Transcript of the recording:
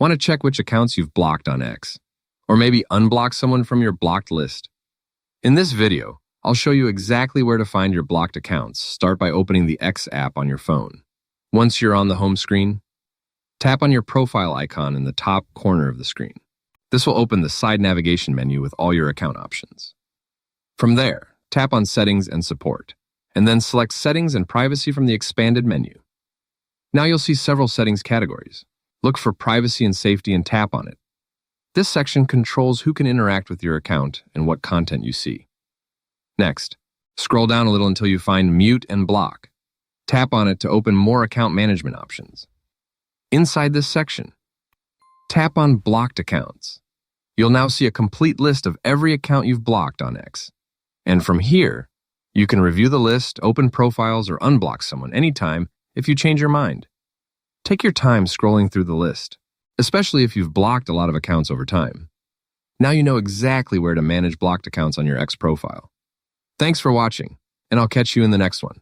Want to check which accounts you've blocked on X? Or maybe unblock someone from your blocked list? In this video, I'll show you exactly where to find your blocked accounts. Start by opening the X app on your phone. Once you're on the home screen, tap on your profile icon in the top corner of the screen. This will open the side navigation menu with all your account options. From there, tap on Settings and Support, and then select Settings and Privacy from the expanded menu. Now you'll see several settings categories. Look for Privacy and Safety and tap on it. This section controls who can interact with your account and what content you see. Next, scroll down a little until you find Mute and Block. Tap on it to open more account management options. Inside this section, tap on Blocked Accounts. You'll now see a complete list of every account you've blocked on X. And from here, you can review the list, open profiles, or unblock someone anytime if you change your mind. Take your time scrolling through the list, especially if you've blocked a lot of accounts over time. Now you know exactly where to manage blocked accounts on your X profile. Thanks for watching, and I'll catch you in the next one.